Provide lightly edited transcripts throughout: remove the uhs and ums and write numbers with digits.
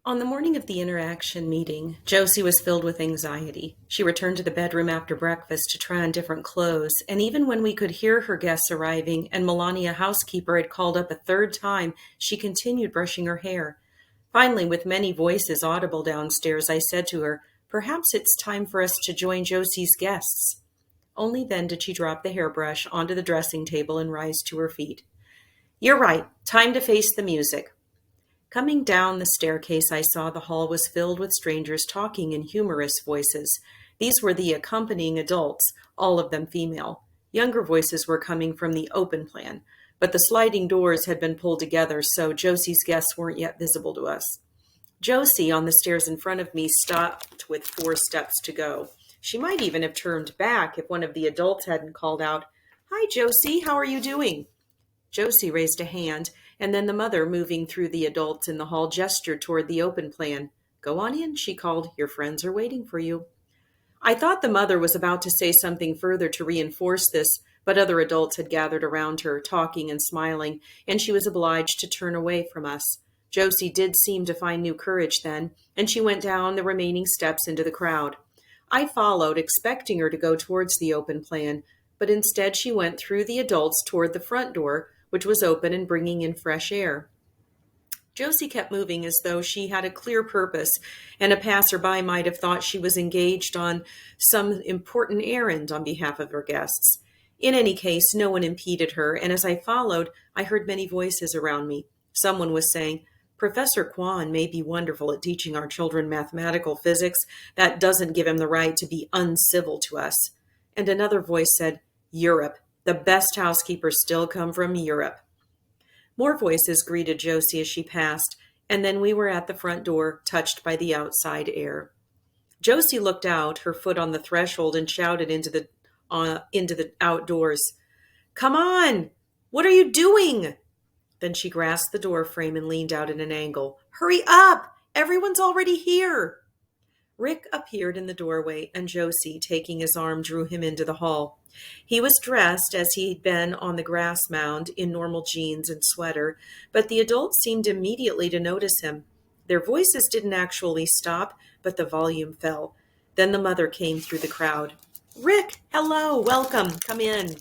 On the morning of the interaction meeting, Josie was filled with anxiety. She returned to the bedroom after breakfast to try on different clothes, and even when we could hear her guests arriving and Melania housekeeper had called up a third time, she continued brushing her hair. Finally, with many voices audible downstairs, I said to her, "Perhaps it's time for us to join Josie's guests." Only then did she drop the hairbrush onto the dressing table and rise to her feet. "You're right. Time to face the music." Coming down the staircase, I saw the hall was filled with strangers talking in humorous voices. These were the accompanying adults, all of them female. Younger voices were coming from the open plan, but the sliding doors had been pulled together, so Josie's guests weren't yet visible to us. Josie, on the stairs in front of me, stopped with 4 steps to go. She might even have turned back if one of the adults hadn't called out, "Hi, Josie, how are you doing?" Josie raised a hand, and then the mother, moving through the adults in the hall, gestured toward the open plan. "Go on in," she called. "Your friends are waiting for you." I thought the mother was about to say something further to reinforce this, but other adults had gathered around her, talking and smiling, and she was obliged to turn away from us. Josie did seem to find new courage then, and she went down the remaining steps into the crowd. I followed, expecting her to go towards the open plan, but instead she went through the adults toward the front door, which was open and bringing in fresh air. Josie kept moving as though she had a clear purpose, and a passerby might have thought she was engaged on some important errand on behalf of her guests. In any case, no one impeded her, and as I followed, I heard many voices around me. Someone was saying, "Professor Kwan may be wonderful at teaching our children mathematical physics. That doesn't give him the right to be uncivil to us." And another voice said, "Europe. The best housekeepers still come from Europe." More voices greeted Josie as she passed, and then we were at the front door, touched by the outside air. Josie looked out, her foot on the threshold, and shouted into the outdoors, "Come on! What are you doing?" Then she grasped the door frame and leaned out at an angle. "Hurry up! Everyone's already here!" Rick appeared in the doorway, and Josie, taking his arm, drew him into the hall. He was dressed, as he'd been on the grass mound, in normal jeans and sweater, but the adults seemed immediately to notice him. Their voices didn't actually stop, but the volume fell. Then the mother came through the crowd. "Rick, hello, welcome, come in."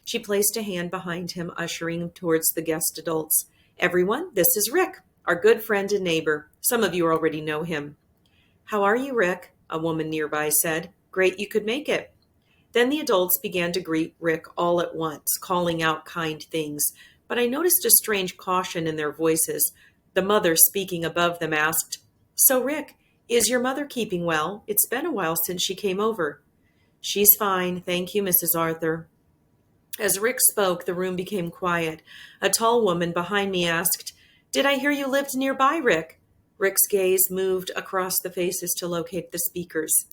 She placed a hand behind him, ushering him towards the guest adults. "Everyone, this is Rick, our good friend and neighbor. Some of you already know him." "How are you, Rick?" a woman nearby said. "Great you could make it." Then the adults began to greet Rick all at once, calling out kind things, but I noticed a strange caution in their voices. The mother, speaking above them, asked, "So, Rick, is your mother keeping well? It's been a while since she came over." "She's fine, thank you, Mrs. Arthur." As Rick spoke, the room became quiet. A tall woman behind me asked, "Did I hear you lived nearby, Rick?" Rick's gaze moved across the faces to locate the speakers.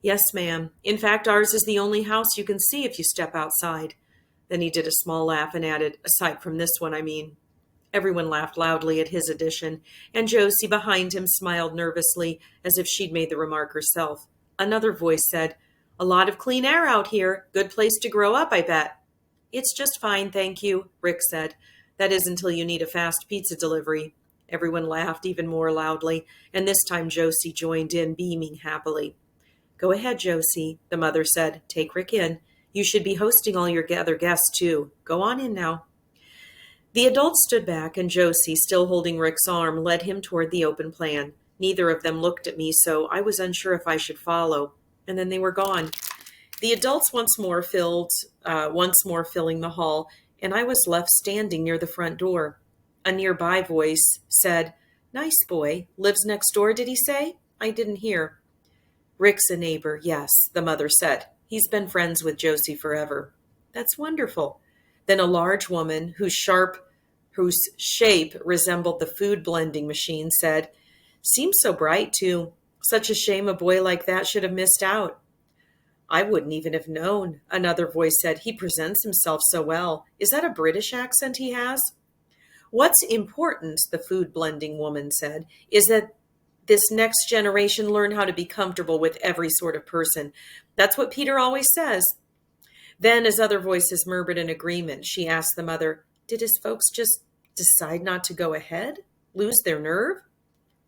"Yes, ma'am. In fact, ours is the only house you can see if you step outside." Then he did a small laugh and added, "Aside from this one, I mean." Everyone laughed loudly at his addition, and Josie behind him smiled nervously, as if she'd made the remark herself. Another voice said, "A lot of clean air out here. Good place to grow up, I bet." "It's just fine, thank you," Rick said. "That is until you need a fast pizza delivery." Everyone laughed even more loudly, and this time Josie joined in, beaming happily. "Go ahead, Josie," the mother said. "Take Rick in. You should be hosting all your other guests, too. Go on in now." The adults stood back, and Josie, still holding Rick's arm, led him toward the open plan. Neither of them looked at me, so I was unsure if I should follow. And then they were gone. The adults once more filling the hall, and I was left standing near the front door. A nearby voice said, "Nice boy. Lives next door, did he say?" I didn't hear. "Rick's a neighbor, yes," the mother said. "He's been friends with Josie forever." "That's wonderful." Then a large woman, whose shape resembled the food blending machine, said, "Seems so bright, too. Such a shame a boy like that should have missed out." "I wouldn't even have known," another voice said. "He presents himself so well. Is that a British accent he has?" "What's important," the food blending woman said, "is that this next generation learn how to be comfortable with every sort of person. That's what Peter always says." Then, as other voices murmured in agreement, she asked the mother, "Did his folks just decide not to go ahead? Lose their nerve?"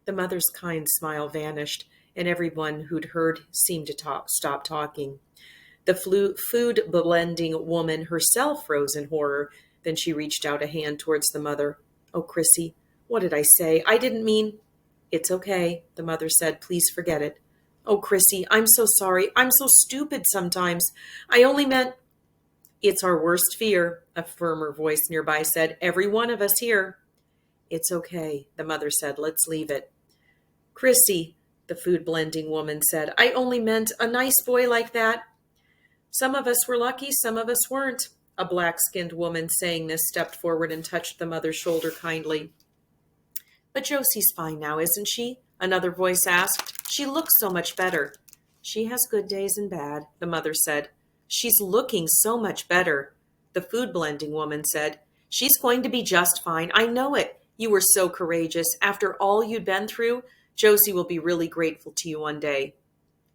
The mother's kind smile vanished, and everyone who'd heard seemed to stop talking. The food blending woman herself froze in horror. Then she reached out a hand towards the mother. Oh, Chrissy, what did I say? I didn't mean. It's okay, the mother said. Please forget it. Oh, Chrissy, I'm so sorry. I'm so stupid sometimes. I only meant. It's our worst fear, a firmer voice nearby said. Every one of us here. It's okay, the mother said. Let's leave it. Chrissy, the food blending woman said. I only meant a nice boy like that. Some of us were lucky, some of us weren't. A black-skinned woman saying this stepped forward and touched the mother's shoulder kindly. But Josie's fine now, isn't she? Another voice asked. She looks so much better. She has good days and bad, the mother said. She's looking so much better, the food blending woman said. She's going to be just fine. I know it. You were so courageous. After all you'd been through, Josie will be really grateful to you one day.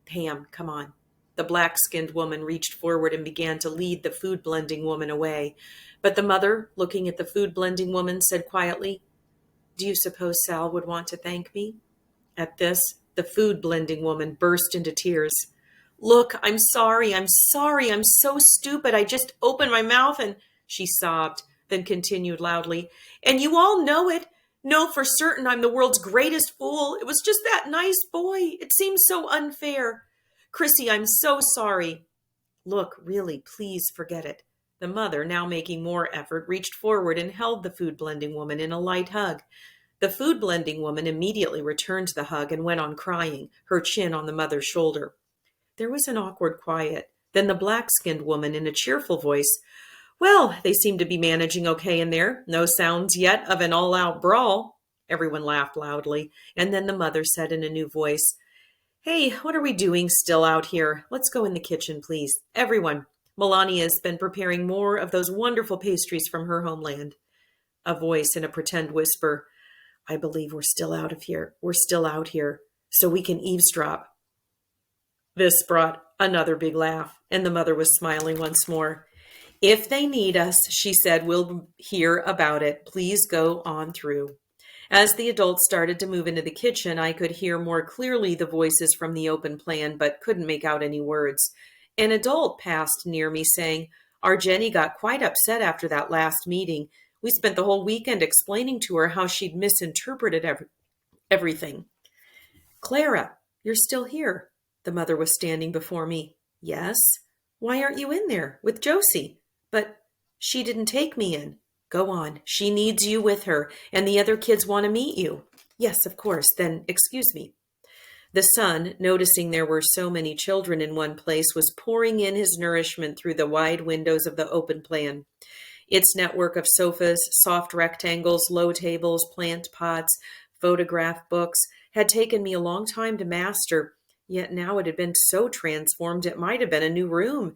Pam, come on. The black-skinned woman reached forward and began to lead the food blending woman away. But the mother, looking at the food blending woman, said quietly, Do you suppose Sal would want to thank me? At this, the food blending woman burst into tears. Look, I'm sorry. I'm so stupid. I just opened my mouth and she sobbed, then continued loudly. And you all know it. Know for certain I'm the world's greatest fool. It was just that nice boy. It seems so unfair. Chrissy, I'm so sorry. Look, really, please forget it. The mother, now making more effort, reached forward and held the food blending woman in a light hug. The food blending woman immediately returned the hug and went on crying, her chin on the mother's shoulder. There was an awkward quiet. Then the black-skinned woman in a cheerful voice, Well, they seem to be managing okay in there. No sounds yet of an all-out brawl. Everyone laughed loudly, and then the mother said in a new voice, Hey, what are we doing still out here? Let's go in the kitchen, please. Everyone, Melania has been preparing more of those wonderful pastries from her homeland. A voice in a pretend whisper, I believe we're still out here, so we can eavesdrop. This brought another big laugh, and the mother was smiling once more. If they need us, she said, we'll hear about it. Please go on through. As the adults started to move into the kitchen, I could hear more clearly the voices from the open plan, but couldn't make out any words. An adult passed near me saying, Our Jenny got quite upset after that last meeting. We spent the whole weekend explaining to her how she'd misinterpreted everything. Klara, you're still here. The mother was standing before me. Yes? Why aren't you in there with Josie? But she didn't take me in. Go on. She needs you with her, and the other kids want to meet you. Yes, of course. Then excuse me. The son, noticing there were so many children in one place, was pouring in his nourishment through the wide windows of the open plan. Its network of sofas, soft rectangles, low tables, plant pots, photograph books had taken me a long time to master, yet now it had been so transformed it might have been a new room.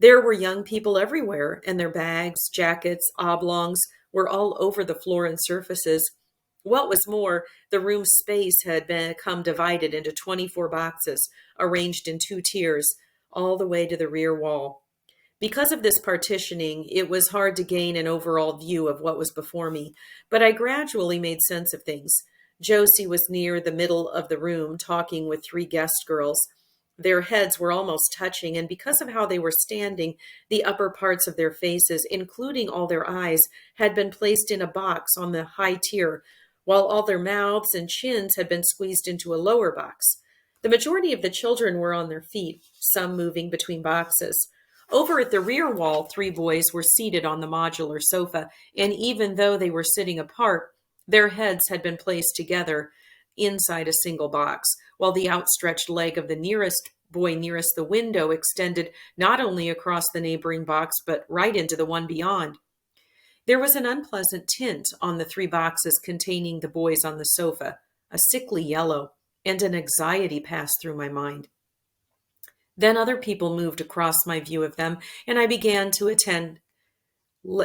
There were young people everywhere, and their bags, jackets, oblongs were all over the floor and surfaces. What was more, the room's space had become divided into 24 boxes, arranged in 2 tiers, all the way to the rear wall. Because of this partitioning, it was hard to gain an overall view of what was before me, but I gradually made sense of things. Josie was near the middle of the room, talking with 3 guest girls. Their heads were almost touching, and because of how they were standing, the upper parts of their faces, including all their eyes, had been placed in a box on the high tier, while all their mouths and chins had been squeezed into a lower box. The majority of the children were on their feet, some moving between boxes. Over at the rear wall, 3 boys were seated on the modular sofa, and even though they were sitting apart, their heads had been placed together inside a single box, while the outstretched leg of the boy nearest the window extended not only across the neighboring box, but right into the one beyond. There was an unpleasant tint on the 3 boxes containing the boys on the sofa, a sickly yellow, and an anxiety passed through my mind. Then other people moved across my view of them, and I began to attend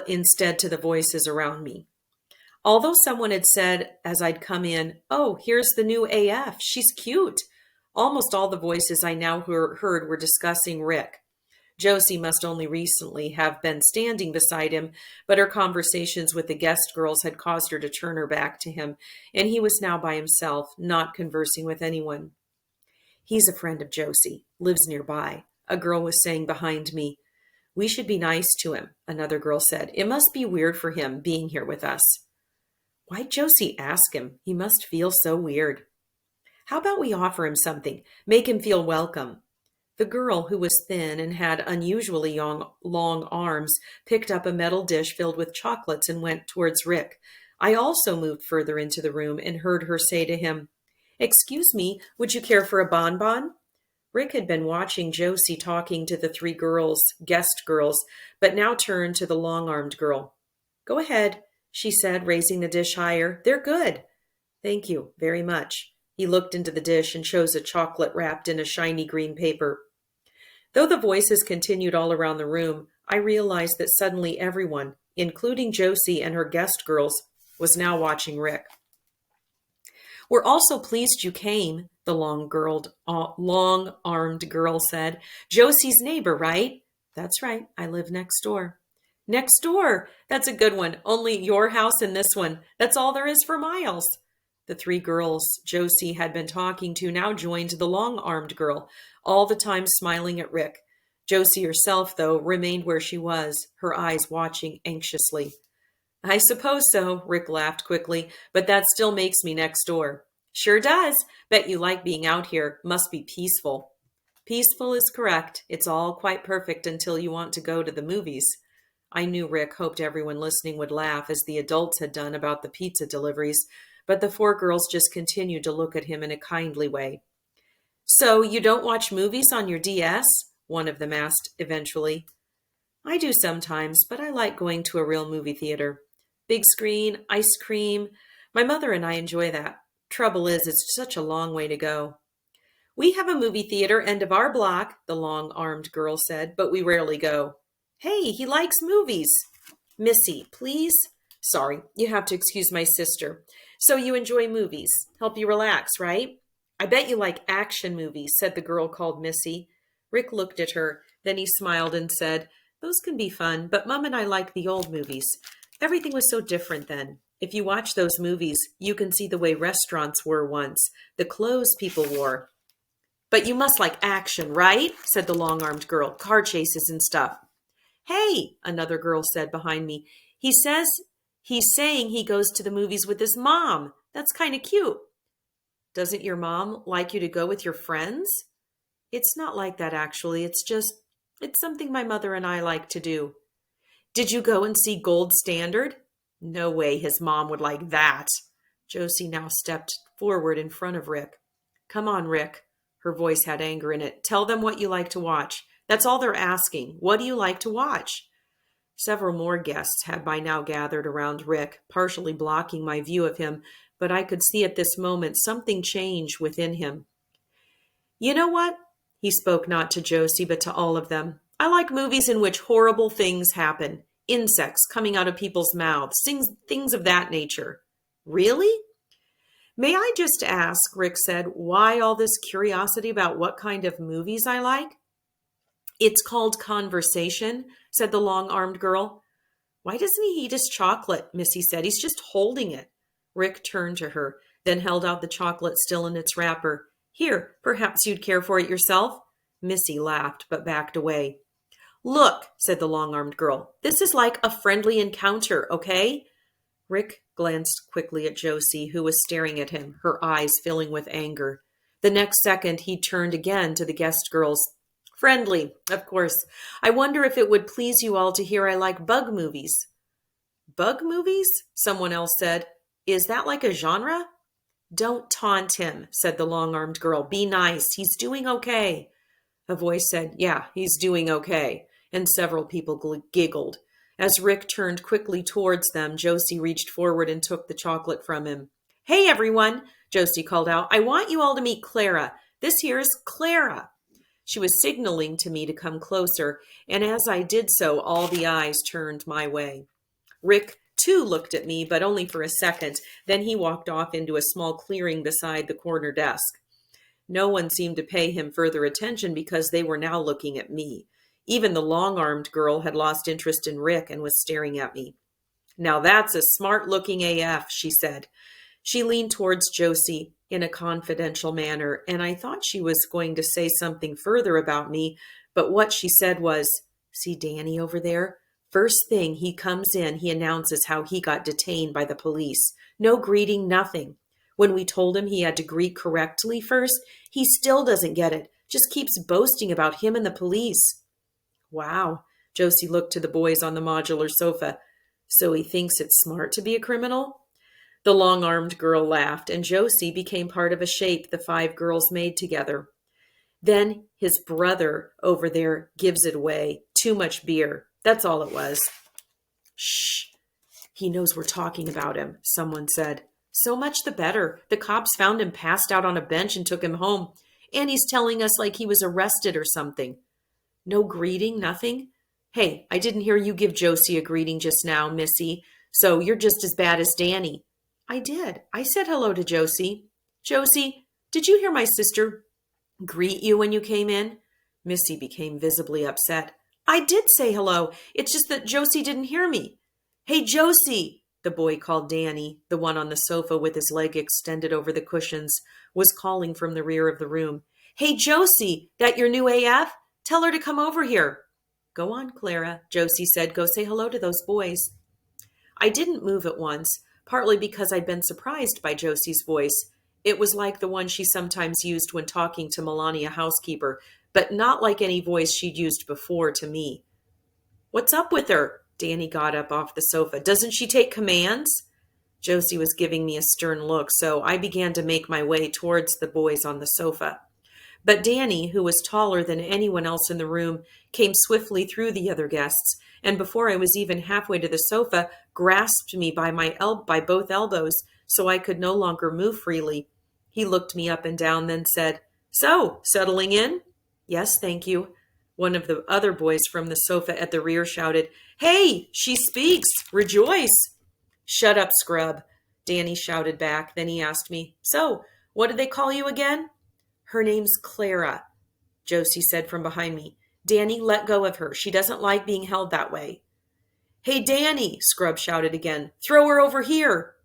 instead to the voices around me. Although someone had said as I'd come in, "Oh, here's the new AF, she's cute," almost all the voices I now heard were discussing Rick. Josie must only recently have been standing beside him, but her conversations with the guest girls had caused her to turn her back to him, and he was now by himself, not conversing with anyone. He's a friend of Josie, lives nearby, a girl was saying behind me. We should be nice to him, another girl said. It must be weird for him being here with us. Why'd Josie ask him? He must feel so weird. How about we offer him something, make him feel welcome? The girl, who was thin and had unusually long arms, picked up a metal dish filled with chocolates and went towards Rick. I also moved further into the room and heard her say to him, Excuse me, would you care for a bonbon? Rick had been watching Josie talking to the three girls, guest girls, but now turned to the long-armed girl. Go ahead, she said, raising the dish higher. They're good. Thank you very much. He looked into the dish and chose a chocolate wrapped in a shiny green paper. Though the voices continued all around the room, I realized that suddenly everyone, including Josie and her guest girls, was now watching Rick. We're also pleased you came, the long-armed girl said. Josie's neighbor, right? That's right. I live next door. Next door? That's a good one. Only your house and this one. That's all there is for miles. The three girls Josie had been talking to now joined the long-armed girl, all the time smiling at Rick. Josie herself, though, remained where she was, her eyes watching anxiously. I suppose so, Rick laughed quickly, but that still makes me next door. Sure does. Bet you like being out here. Must be peaceful. Peaceful is correct. It's all quite perfect until you want to go to the movies. I knew Rick hoped everyone listening would laugh as the adults had done about the pizza deliveries, but the four girls just continued to look at him in a kindly way. So you don't watch movies on your DS? One of them asked eventually. I do sometimes, but I like going to a real movie theater. Big screen, ice cream. My mother and I enjoy that. Trouble is, it's such a long way to go. We have a movie theater end of our block, the long-armed girl said, but we rarely go. Hey, he likes movies. Missy, please. Sorry, you have to excuse my sister. So you enjoy movies. Help you relax, right? I bet you like action movies, said the girl called Missy. Rick looked at her. Then he smiled and said, Those can be fun, but Mom and I like the old movies. Everything was so different then. If you watch those movies, you can see the way restaurants were once, the clothes people wore. But you must like action, right? Said the long-armed girl. Car chases and stuff. Hey, another girl said behind me. He's saying he goes to the movies with his mom. That's kind of cute. Doesn't your mom like you to go with your friends? It's not like that, actually. It's something my mother and I like to do. Did you go and see Gold Standard? No way his mom would like that. Josie now stepped forward in front of Rick. Come on, Rick. Her voice had anger in it. Tell them what you like to watch. That's all they're asking. What do you like to watch? Several more guests had by now gathered around Rick, partially blocking my view of him, but I could see at this moment something change within him. You know what? He spoke not to Josie, but to all of them. I like movies in which horrible things happen. Insects coming out of people's mouths, things of that nature. Really? May I just ask, Rick said, why all this curiosity about what kind of movies I like? It's called conversation, said the long-armed girl. Why doesn't he eat his chocolate? Missy said. He's just holding it. Rick turned to her, then held out the chocolate still in its wrapper. Here, perhaps you'd care for it yourself? Missy laughed, but backed away. Look, said the long-armed girl, this is like a friendly encounter, okay? Rick glanced quickly at Josie, who was staring at him, her eyes filling with anger. The next second, he turned again to the guest girls. Friendly, of course. I wonder if it would please you all to hear I like bug movies. Bug movies? Someone else said. Is that like a genre? Don't taunt him, said the long-armed girl. Be nice. He's doing okay. A voice said, yeah, he's doing okay. And several people giggled. As Rick turned quickly towards them, Josie reached forward and took the chocolate from him. Hey, everyone, Josie called out. I want you all to meet Klara. This here's Klara. She was signaling to me to come closer, and as I did so, all the eyes turned my way. Rick, too, looked at me, but only for a second. Then he walked off into a small clearing beside the corner desk. No one seemed to pay him further attention because they were now looking at me. Even the long-armed girl had lost interest in Rick and was staring at me. "Now that's a smart-looking AF," she said. She leaned towards Josie in a confidential manner, and I thought she was going to say something further about me, but what she said was, "See Danny over there? First thing he comes in, he announces how he got detained by the police. No greeting, nothing. When we told him he had to greet correctly first, he still doesn't get it. Just keeps boasting about him and the police." Wow. Josie looked to the boys on the modular sofa. "So he thinks it's smart to be a criminal?" The long-armed girl laughed, and Josie became part of a shape the 5 girls made together. "Then his brother over there gives it away. Too much beer. That's all it was." "Shh. He knows we're talking about him," someone said. "So much the better. The cops found him passed out on a bench and took him home. And he's telling us like he was arrested or something." "No greeting, nothing? Hey, I didn't hear you give Josie a greeting just now, Missy. So you're just as bad as Danny." "I did. I said hello to Josie." "Josie, did you hear my sister greet you when you came in?" Missy became visibly upset. "I did say hello. It's just that Josie didn't hear me." "Hey, Josie," the boy called Danny, the one on the sofa with his leg extended over the cushions, was calling from the rear of the room. "Hey, Josie, that your new AF? Tell her to come over here." "Go on, Klara," Josie said. "Go say hello to those boys." I didn't move at once, partly because I'd been surprised by Josie's voice. It was like the one she sometimes used when talking to Melania housekeeper, but not like any voice she'd used before to me. "What's up with her?" Danny got up off the sofa. "Doesn't she take commands?" Josie was giving me a stern look, so I began to make my way towards the boys on the sofa. But Danny, who was taller than anyone else in the room, came swiftly through the other guests, and before I was even halfway to the sofa, grasped me by both elbows so I could no longer move freely. He looked me up and down, then said, "So, settling in?" "Yes, thank you." One of the other boys from the sofa at the rear shouted, "Hey, she speaks! Rejoice!" "Shut up, scrub," Danny shouted back. Then he asked me, "So, what do they call you again?" "Her name's Klara," Josie said from behind me. "Danny, let go of her. She doesn't like being held that way." "Hey, Danny," Scrub shouted again. "Throw her over here."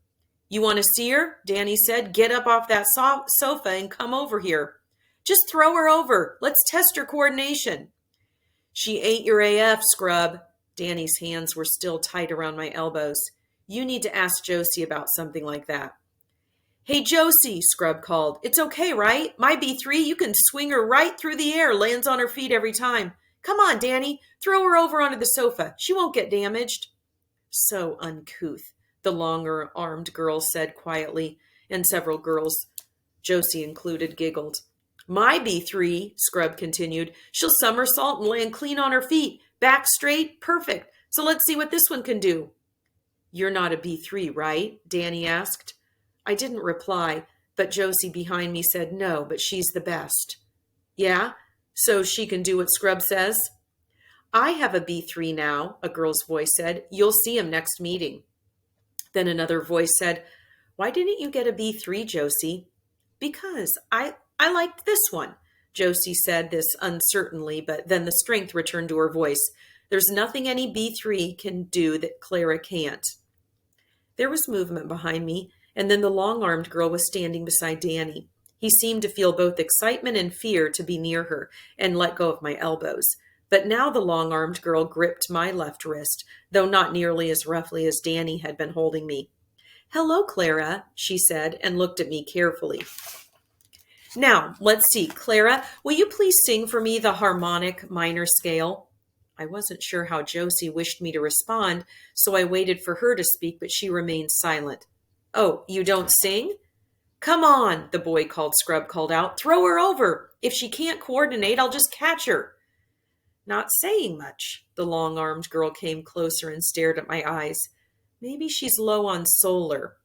"You want to see her?" Danny said. "Get up off that sofa and come over here." "Just throw her over. Let's test her coordination." "She ain't your AF, Scrub." Danny's hands were still tight around my elbows. "You need to ask Josie about something like that." "Hey, Josie," Scrub called. "It's okay, right? My B3, you can swing her right through the air, lands on her feet every time. Come on, Danny, throw her over onto the sofa. She won't get damaged." "So uncouth," the longer-armed girl said quietly, and several girls, Josie included, giggled. "My B3, Scrub continued. "She'll somersault and land clean on her feet. Back straight, perfect. So let's see what this one can do." "You're not a B3, right?" Danny asked. I didn't reply, but Josie behind me said, "No, but she's the best." "Yeah? So she can do what Scrub says?" "I have a B3 now," a girl's voice said. "You'll see him next meeting." Then another voice said, "Why didn't you get a B3, Josie?" "Because I liked this one," Josie said this uncertainly, but then the strength returned to her voice. "There's nothing any B3 can do that Klara can't." There was movement behind me, and then the long-armed girl was standing beside Danny. He seemed to feel both excitement and fear to be near her and let go of my elbows. But now the long-armed girl gripped my left wrist, though not nearly as roughly as Danny had been holding me. "Hello, Klara," she said, and looked at me carefully. "Now, let's see. Klara, will you please sing for me the harmonic minor scale?" I wasn't sure how Josie wished me to respond, so I waited for her to speak, but she remained silent. "Oh, you don't sing?" "Come on," the boy called Scrub called out. "Throw her over. If she can't coordinate, I'll just catch her." Not saying much, the long-armed girl came closer and stared at my eyes. "Maybe she's low on solar."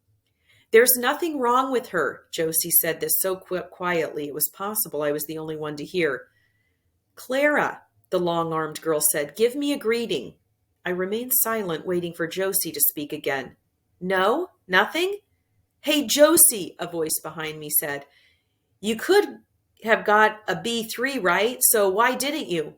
"There's nothing wrong with her," Josie said this so quietly it was possible I was the only one to hear. "Klara," the long-armed girl said, "give me a greeting." I remained silent, waiting for Josie to speak again. "No? Nothing?" "Hey, Josie," a voice behind me said. "You could have got a B3, right? So why didn't you?"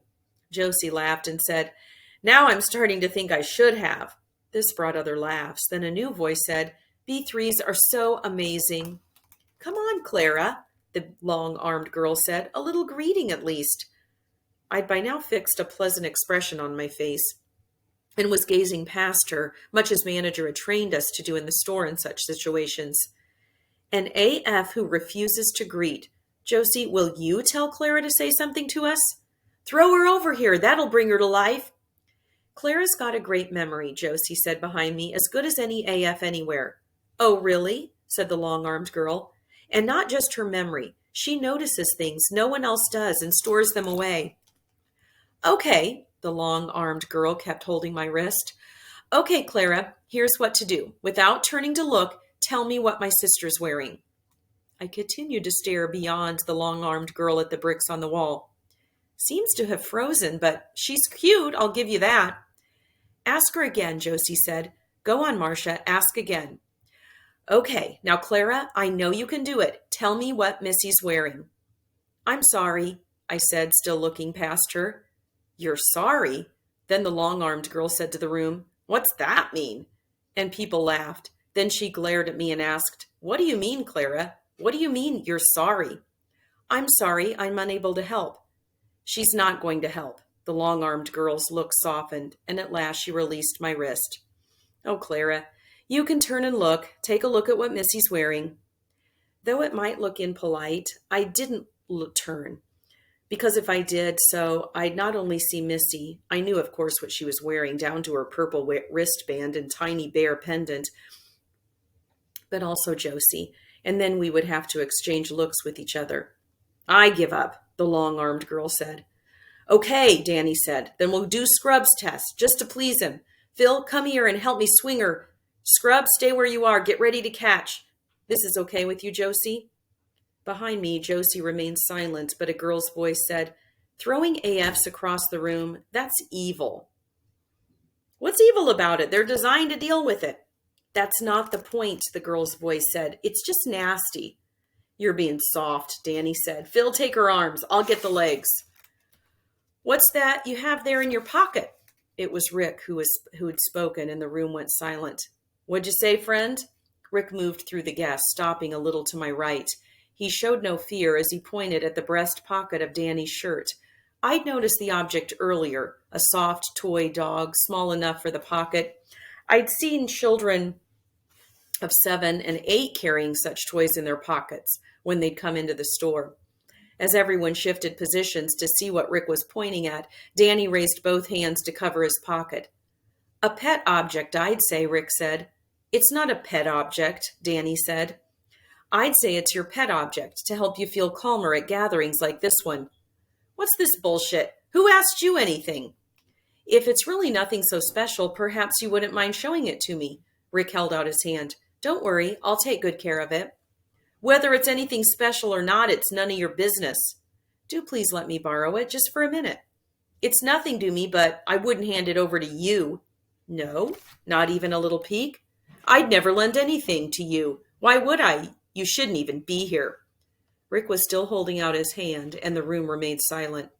Josie laughed and said, "Now I'm starting to think I should have." This brought other laughs. Then a new voice said, "B3s are so amazing." "Come on, Klara," the long-armed girl said. "A little greeting at least." I'd by now fixed a pleasant expression on my face and was gazing past her, much as manager had trained us to do in the store in such situations. "An AF who refuses to greet. Josie, will you tell Klara to say something to us?" "Throw her over here. That'll bring her to life." "Clara's got a great memory," Josie said behind me, "as good as any AF anywhere." "Oh, really?" said the long-armed girl. "And not just her memory. She notices things no one else does and stores them away." "Okay," the long-armed girl kept holding my wrist. "Okay, Klara, here's what to do. Without turning to look, tell me what my sister's wearing." I continued to stare beyond the long-armed girl at the bricks on the wall. "Seems to have frozen, but she's cute, I'll give you that." "Ask her again," Josie said. "Go on, Marcia, ask again." "Okay, now Klara, I know you can do it. Tell me what Missy's wearing." "I'm sorry," I said, still looking past her. "You're sorry?" Then the long-armed girl said to the room, "What's that mean?" And people laughed. Then she glared at me and asked, "What do you mean, Klara? What do you mean you're sorry?" "I'm sorry, I'm unable to help." "She's not going to help." The long-armed girl's look softened, and at last she released my wrist. "Oh, Klara, you can turn and look. Take a look at what Missy's wearing." Though it might look impolite, I didn't turn. Because if I did so, I'd not only see Missy, I knew, of course, what she was wearing, down to her purple wristband and tiny bear pendant, but also Josie, and then we would have to exchange looks with each other. "I give up," the long-armed girl said. "Okay," Danny said, "then we'll do Scrub's test, just to please him. Phil, come here and help me swing her. Scrub, stay where you are. Get ready to catch. This is okay with you, Josie?" Behind me, Josie remained silent, but a girl's voice said, "Throwing AFs across the room, that's evil." "What's evil about it? They're designed to deal with it." "That's not the point," the girl's voice said. "It's just nasty." "You're being soft," Danny said. "Phil, take her arms. I'll get the legs." "What's that you have there in your pocket?" It was Rick who had spoken, and the room went silent. "What'd you say, friend?" Rick moved through the guests, stopping a little to my right. He showed no fear as he pointed at the breast pocket of Danny's shirt. I'd noticed the object earlier, a soft toy dog, small enough for the pocket. I'd seen children of 7 and 8 carrying such toys in their pockets when they'd come into the store. As everyone shifted positions to see what Rick was pointing at, Danny raised both hands to cover his pocket. "A pet object, I'd say," Rick said. "It's not a pet object," Danny said. "I'd say it's your pet object to help you feel calmer at gatherings like this one." "What's this bullshit? Who asked you anything?" "If it's really nothing so special, perhaps you wouldn't mind showing it to me." Rick held out his hand. "Don't worry, I'll take good care of it." "Whether it's anything special or not, it's none of your business." "Do please let me borrow it, just for a minute." "It's nothing to me, but I wouldn't hand it over to you." "No? Not even a little peek?" "I'd never lend anything to you. Why would I? You shouldn't even be here." Rick was still holding out his hand, and the room remained silent.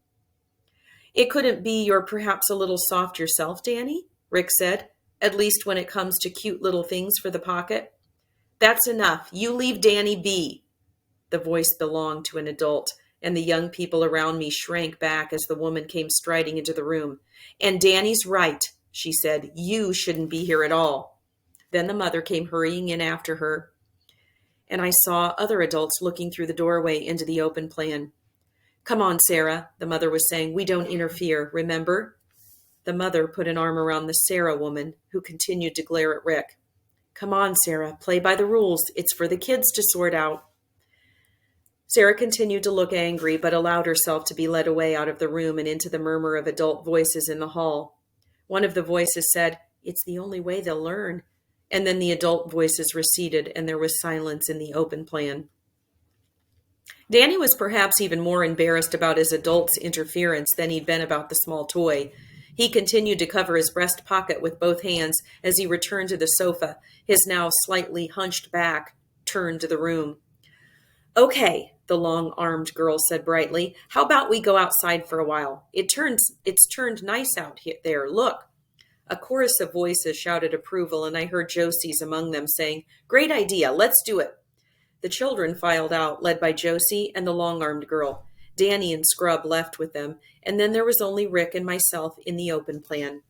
"It couldn't be you're perhaps a little soft yourself, Danny?" Rick said, "at least when it comes to cute little things for the pocket." "That's enough. You leave Danny be." The voice belonged to an adult, and the young people around me shrank back as the woman came striding into the room. "And Danny's right," she said. "You shouldn't be here at all." Then the mother came hurrying in after her, and I saw other adults looking through the doorway into the open plan. "Come on, Sarah," the mother was saying. "We don't interfere, remember?" The mother put an arm around the Sarah woman, who continued to glare at Rick. "Come on, Sarah, play by the rules. It's for the kids to sort out." Sarah continued to look angry, but allowed herself to be led away out of the room and into the murmur of adult voices in the hall. One of the voices said, "It's the only way they'll learn." And then the adult voices receded, and there was silence in the open plan. Danny was perhaps even more embarrassed about his adult's interference than he'd been about the small toy. He continued to cover his breast pocket with both hands as he returned to the sofa, his now slightly hunched back turned to the room. "Okay," the long-armed girl said brightly. "How about we go outside for a while? It's turned nice out there. Look." A chorus of voices shouted approval, and I heard Josie's among them saying, "Great idea. Let's do it." The children filed out, led by Josie and the long-armed girl. Danny and Scrub left with them, and then there was only Rick and myself in the open plan.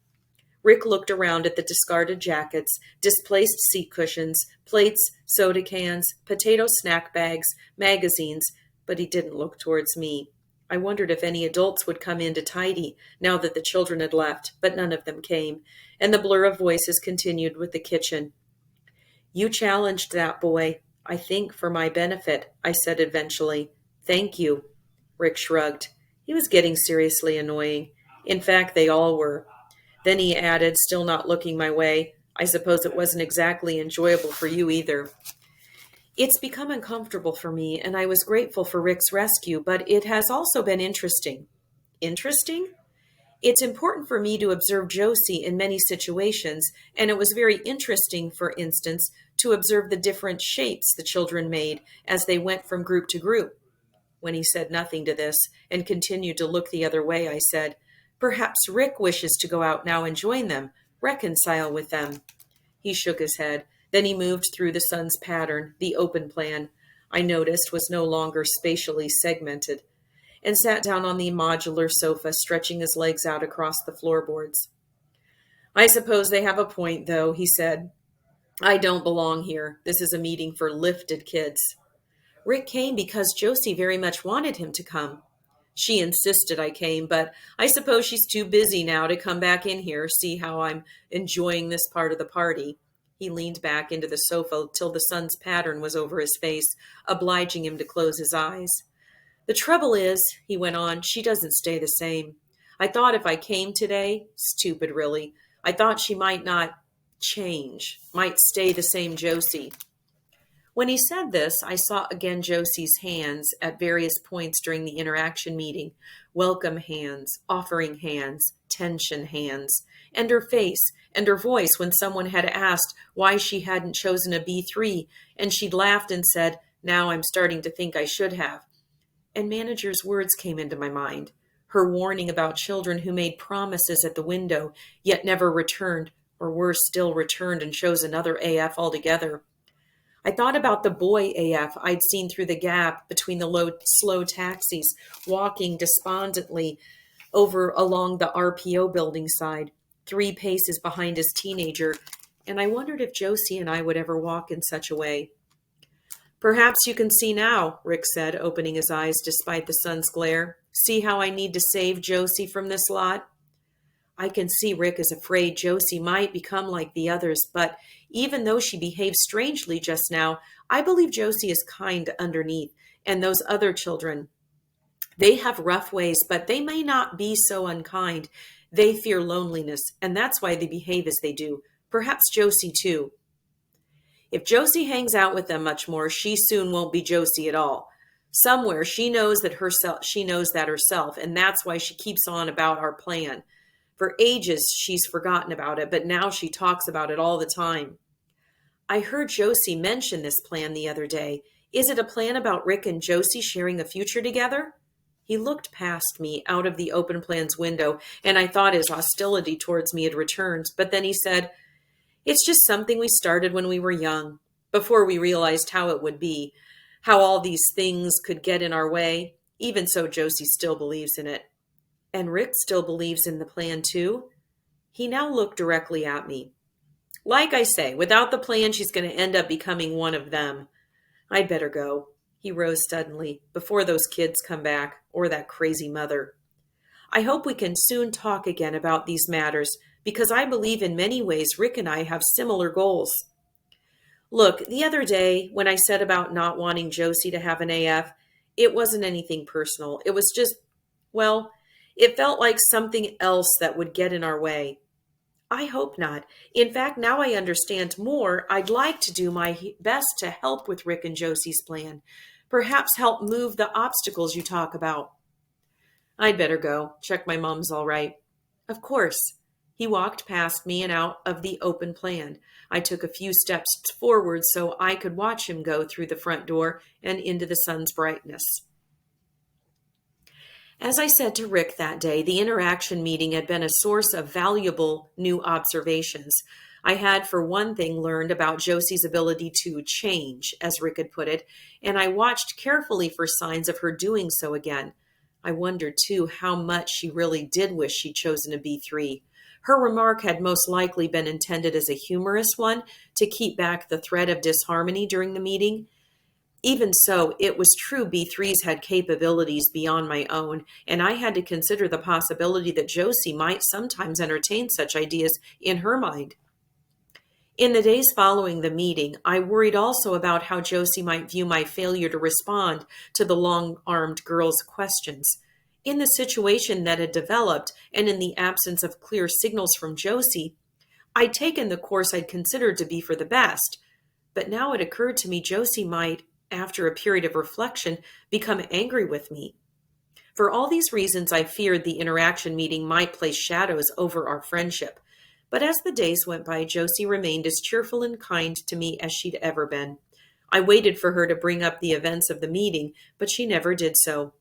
Rick looked around at the discarded jackets, displaced seat cushions, plates, soda cans, potato snack bags, magazines, but he didn't look towards me. I wondered if any adults would come in to tidy now that the children had left, but none of them came, and the blur of voices continued with the kitchen. "You challenged that boy, I think for my benefit," I said eventually. "Thank you." Rick shrugged. He was getting seriously annoying. In fact, they all were. Then he added, still not looking my way, "I suppose it wasn't exactly enjoyable for you either." It's become uncomfortable for me, and I was grateful for Rick's rescue, but it has also been interesting. Interesting? It's important for me to observe Josie in many situations, and it was very interesting, for instance, to observe the different shapes the children made as they went from group to group. When he said nothing to this and continued to look the other way, I said, "Perhaps Rick wishes to go out now and join them, reconcile with them." He shook his head. Then he moved through the sun's pattern, the open plan, I noticed was no longer spatially segmented, and sat down on the modular sofa, stretching his legs out across the floorboards. "I suppose they have a point, though," he said. "I don't belong here. This is a meeting for lifted kids." Rick came because Josie very much wanted him to come. She insisted I came, but I suppose she's too busy now to come back in here, see how I'm enjoying this part of the party. He leaned back into the sofa till the sun's pattern was over his face, obliging him to close his eyes. "The trouble is," he went on, "she doesn't stay the same. I thought if I came today, stupid really, I thought she might not change, might stay the same Josie." When he said this, I saw again Josie's hands at various points during the interaction meeting. Welcome hands, offering hands, tension hands, and her face and her voice when someone had asked why she hadn't chosen a B3, and she'd laughed and said, "Now I'm starting to think I should have." And manager's words came into my mind. Her warning about children who made promises at the window, yet never returned, or worse still returned and chose another AF altogether. I thought about the boy AF I'd seen through the gap between the slow taxis, walking despondently over along the RPO building side, 3 paces behind his teenager, and I wondered if Josie and I would ever walk in such a way. "Perhaps you can see now," Rick said, opening his eyes despite the sun's glare. "See how I need to save Josie from this lot?" I can see Rick is afraid Josie might become like the others, but even though she behaved strangely just now, I believe Josie is kind underneath, and those other children, they have rough ways, but they may not be so unkind. They fear loneliness, and that's why they behave as they do. Perhaps Josie too. If Josie hangs out with them much more, she soon won't be Josie at all. Somewhere she knows that herself, and that's why she keeps on about our plan. For ages, she's forgotten about it, but now she talks about it all the time. I heard Josie mention this plan the other day. Is it a plan about Rick and Josie sharing a future together? He looked past me out of the open plan's window, and I thought his hostility towards me had returned. But then he said, "It's just something we started when we were young, before we realized how it would be, how all these things could get in our way. Even so, Josie still believes in it." "And Rick still believes in the plan too?" He now looked directly at me. "Like I say, without the plan, she's going to end up becoming one of them. I'd better go." He rose suddenly, "before those kids come back, or that crazy mother. I hope we can soon talk again about these matters, because I believe in many ways Rick and I have similar goals. Look, the other day, when I said about not wanting Josie to have an AF, it wasn't anything personal. It was just, well, it felt like something else that would get in our way. I hope not. In fact, now I understand more. I'd like to do my best to help with Rick and Josie's plan. Perhaps help move the obstacles you talk about." "I'd better go. Check my mom's all right." "Of course." He walked past me and out of the open plan. I took a few steps forward so I could watch him go through the front door and into the sun's brightness. As I said to Rick that day, the interaction meeting had been a source of valuable new observations. I had, for one thing, learned about Josie's ability to change, as Rick had put it, and I watched carefully for signs of her doing so again. I wondered, too, how much she really did wish she'd chosen a B3. Her remark had most likely been intended as a humorous one to keep back the threat of disharmony during the meeting. Even so, it was true B3s had capabilities beyond my own, and I had to consider the possibility that Josie might sometimes entertain such ideas in her mind. In the days following the meeting, I worried also about how Josie might view my failure to respond to the long-armed girl's questions. In the situation that had developed, and in the absence of clear signals from Josie, I'd taken the course I'd considered to be for the best. But now it occurred to me Josie might, after a period of reflection, become angry with me. For all these reasons, I feared the interaction meeting might place shadows over our friendship. But as the days went by, Josie remained as cheerful and kind to me as she'd ever been. I waited for her to bring up the events of the meeting, but she never did so.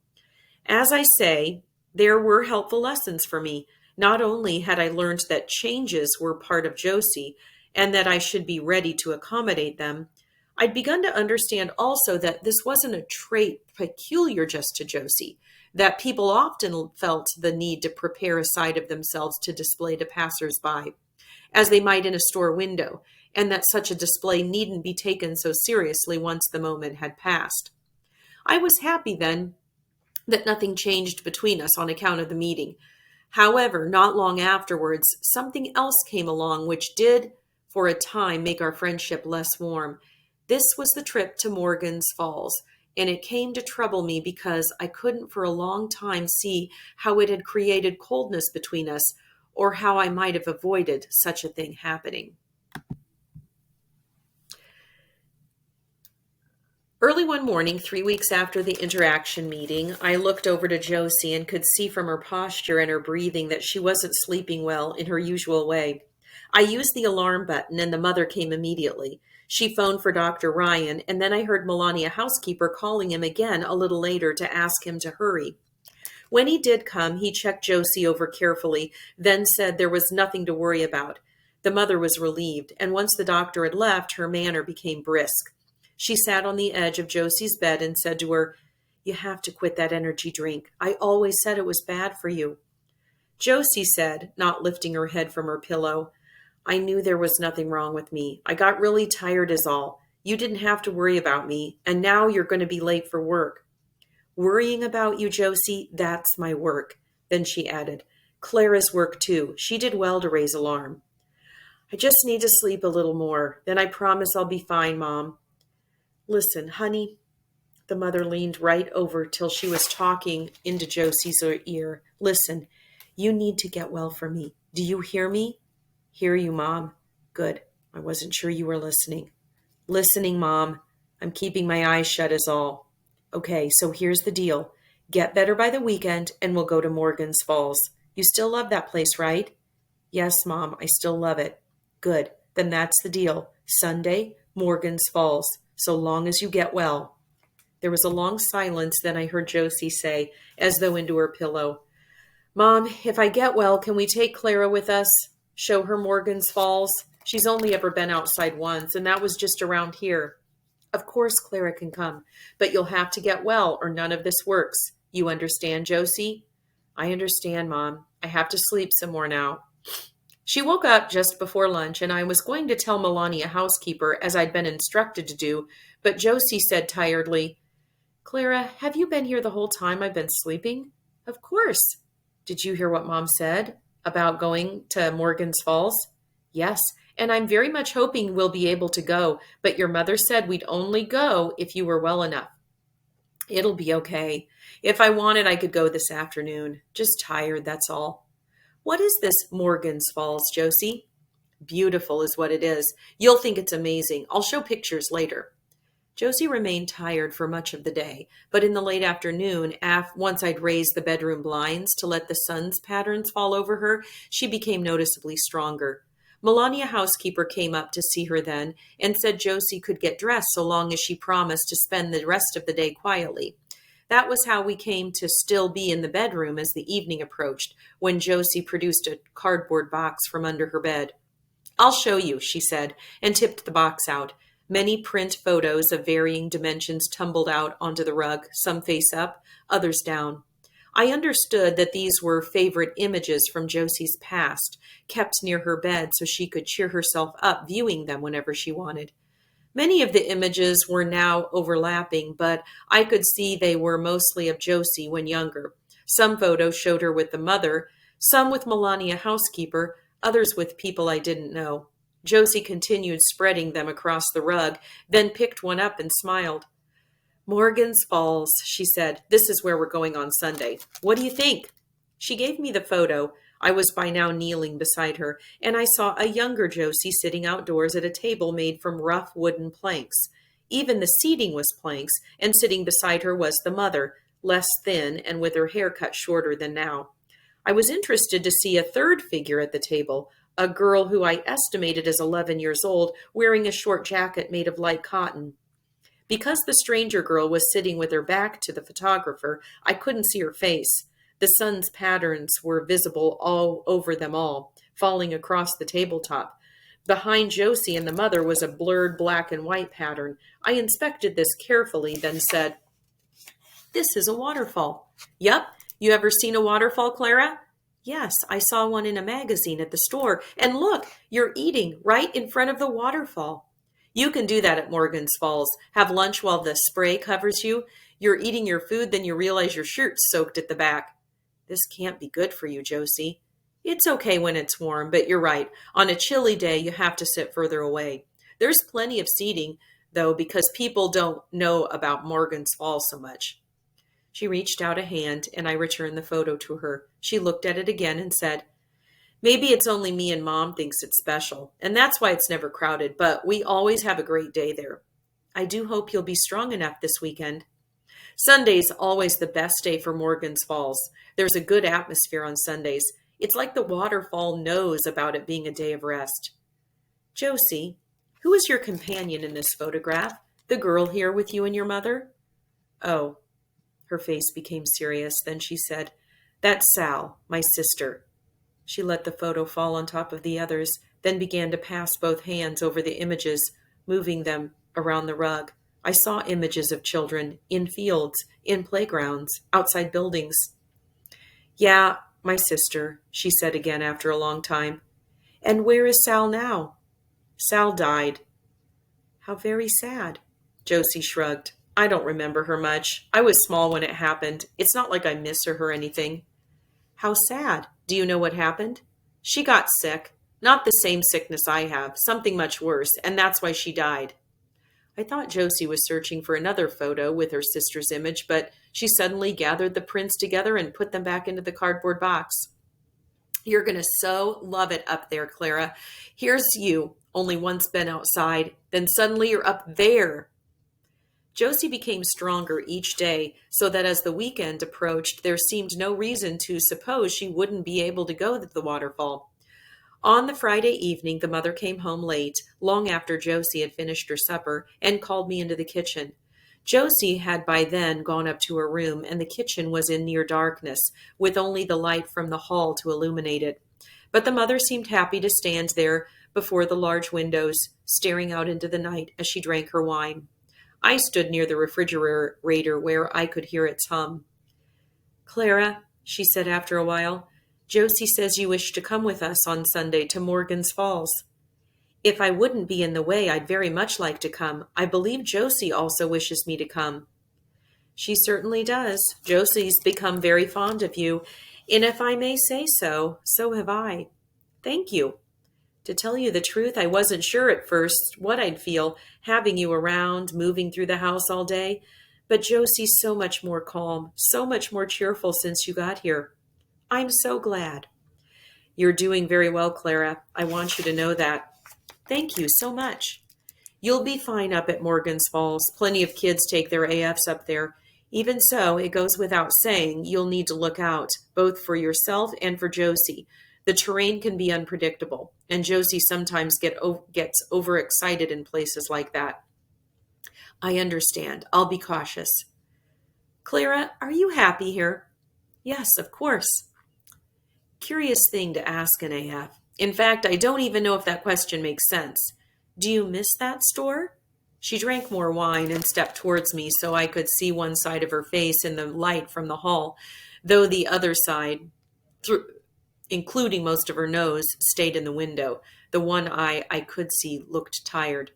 As I say, there were helpful lessons for me. Not only had I learned that changes were part of Josie, and that I should be ready to accommodate them, I'd begun to understand also that this wasn't a trait peculiar just to Josie, that people often felt the need to prepare a side of themselves to display to passers-by, as they might in a store window, and that such a display needn't be taken so seriously once the moment had passed. I was happy then that nothing changed between us on account of the meeting. However, not long afterwards, something else came along which did, for a time, make our friendship less warm. This was the trip to Morgan's Falls, and it came to trouble me because I couldn't for a long time see how it had created coldness between us, or how I might have avoided such a thing happening. Early one morning, 3 weeks after the interaction meeting, I looked over to Josie and could see from her posture and her breathing that she wasn't sleeping well in her usual way. I used the alarm button and the mother came immediately. She phoned for Dr. Ryan, and then I heard Melania housekeeper calling him again a little later to ask him to hurry. When he did come, he checked Josie over carefully, then said there was nothing to worry about. The mother was relieved, and once the doctor had left, her manner became brisk. She sat on the edge of Josie's bed and said to her, "You have to quit that energy drink. I always said it was bad for you." Josie said, not lifting her head from her pillow, "I knew there was nothing wrong with me. I got really tired is all. You didn't have to worry about me, and now you're going to be late for work." "Worrying about you, Josie, that's my work." Then she added, "Clara's work too. She did well to raise alarm." "I just need to sleep a little more. Then I promise I'll be fine, Mom." "Listen, honey." The mother leaned right over till she was talking into Josie's ear. "Listen, you need to get well for me. Do you hear me?" "Hear you, Mom." "Good. I wasn't sure you were listening." "Listening, Mom. I'm keeping my eyes shut is all." "Okay, so here's the deal. Get better by the weekend and we'll go to Morgan's Falls. You still love that place, right?" "Yes, Mom, I still love it." "Good. Then that's the deal. Sunday, Morgan's Falls. So long as you get well." There was a long silence, then I heard Josie say, as though into her pillow, "Mom, if I get well, can we take Klara with us? Show her Morgan's Falls? She's only ever been outside once, and that was just around here." "Of course Klara can come, but you'll have to get well or none of this works. You understand, Josie?" "I understand, Mom. I have to sleep some more now." She woke up just before lunch, and I was going to tell Melania housekeeper, as I'd been instructed to do, but Josie said tiredly, "Klara, have you been here the whole time I've been sleeping?" "Of course." "Did you hear what Mom said about going to Morgan's Falls?" "Yes, and I'm very much hoping we'll be able to go, but your mother said we'd only go if you were well enough." "It'll be okay. If I wanted, I could go this afternoon. Just tired, that's all." "What is this Morgan's Falls, Josie?" "Beautiful is what it is. You'll think it's amazing. I'll show pictures later." Josie remained tired for much of the day, but in the late afternoon, once I'd raised the bedroom blinds to let the sun's patterns fall over her, she became noticeably stronger. Melania housekeeper came up to see her then and said Josie could get dressed so long as she promised to spend the rest of the day quietly. That was how we came to still be in the bedroom as the evening approached, when Josie produced a cardboard box from under her bed. "I'll show you," she said, and tipped the box out. Many print photos of varying dimensions tumbled out onto the rug, some face up, others down. I understood that these were favorite images from Josie's past, kept near her bed so she could cheer herself up viewing them whenever she wanted. Many of the images were now overlapping, but I could see they were mostly of Josie when younger. Some photos showed her with the mother, some with Melania housekeeper, others with people I didn't know. Josie continued spreading them across the rug, then picked one up and smiled. "Morgan's Falls," she said. "This is where we're going on Sunday. What do you think?" She gave me the photo. I was by now kneeling beside her, and I saw a younger Josie sitting outdoors at a table made from rough wooden planks. Even the seating was planks, and sitting beside her was the mother, less thin and with her hair cut shorter than now. I was interested to see a third figure at the table, a girl who I estimated as 11 years old, wearing a short jacket made of light cotton. Because the stranger girl was sitting with her back to the photographer, I couldn't see her face. The sun's patterns were visible all over them all, falling across the tabletop. Behind Josie and the mother was a blurred black and white pattern. I inspected this carefully, then said, "This is a waterfall." "Yup. You ever seen a waterfall, Klara?" "Yes, I saw one in a magazine at the store. And look, you're eating right in front of the waterfall." "You can do that at Morgan's Falls. Have lunch while the spray covers you. You're eating your food, then you realize your shirt's soaked at the back." "This can't be good for you, Josie." "It's okay when it's warm, but you're right. On a chilly day, you have to sit further away. There's plenty of seating, though, because people don't know about Morgan's Falls so much." She reached out a hand, and I returned the photo to her. She looked at it again and said, "Maybe it's only me and Mom thinks it's special, and that's why it's never crowded, but we always have a great day there." "I do hope you'll be strong enough this weekend." "Sunday's always the best day for Morgan's Falls. There's a good atmosphere on Sundays. It's like the waterfall knows about it being a day of rest." "Josie, who is your companion in this photograph? The girl here with you and your mother?" "Oh." Her face became serious. Then she said, "That's Sal, my sister." She let the photo fall on top of the others, then began to pass both hands over the images, moving them around the rug. I saw images of children in fields, in playgrounds, outside buildings. "Yeah, my sister," she said again after a long time. "And where is Sal now?" "Sal died." "How very sad." Josie shrugged. "I don't remember her much. I was small when it happened. It's not like I miss her or anything." "How sad. Do you know what happened?" "She got sick. Not the same sickness I have, something much worse, and that's why she died." I thought Josie was searching for another photo with her sister's image, but she suddenly gathered the prints together and put them back into the cardboard box. "You're going to so love it up there, Klara. Here's you, only once been outside, then suddenly you're up there." Josie became stronger each day, so that as the weekend approached, there seemed no reason to suppose she wouldn't be able to go to the waterfall. On the Friday evening, the mother came home late, long after Josie had finished her supper, and called me into the kitchen. Josie had by then gone up to her room, and the kitchen was in near darkness, with only the light from the hall to illuminate it. But the mother seemed happy to stand there before the large windows, staring out into the night as she drank her wine. I stood near the refrigerator where I could hear its hum. "Klara," she said after a while, "Josie says you wish to come with us on Sunday to Morgan's Falls." "If I wouldn't be in the way, I'd very much like to come. I believe Josie also wishes me to come." "She certainly does. Josie's become very fond of you, and if I may say so, so have I." "Thank you." "To tell you the truth, I wasn't sure at first what I'd feel, having you around, moving through the house all day. But Josie's so much more calm, so much more cheerful since you got here. I'm so glad." "You're doing very well, Klara. I want you to know that." "Thank you so much." You'll be fine up at Morgan's Falls. Plenty of kids take their AFs up there. Even so, it goes without saying you'll need to look out, both for yourself and for Josie. The terrain can be unpredictable, and Josie sometimes gets overexcited in places like that. I understand. I'll be cautious. Klara, are you happy here? Yes, of course. Curious thing to ask an AF. In fact, I don't even know if that question makes sense. Do you miss that store? She drank more wine and stepped towards me so I could see one side of her face in the light from the hall, though the other side, including most of her nose, stayed in the window. The one eye I could see looked tired.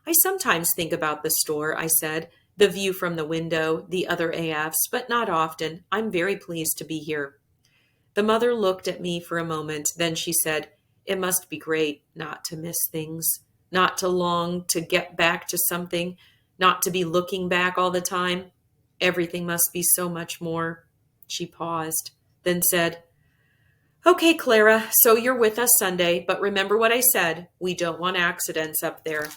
I sometimes think about the store, I said. The view from the window, the other AFs, but not often. I'm very pleased to be here. The mother looked at me for a moment. Then she said, it must be great not to miss things, not to long to get back to something, not to be looking back all the time. Everything must be so much more. She paused, then said, okay, Klara, so you're with us Sunday, but remember what I said. We don't want accidents up there.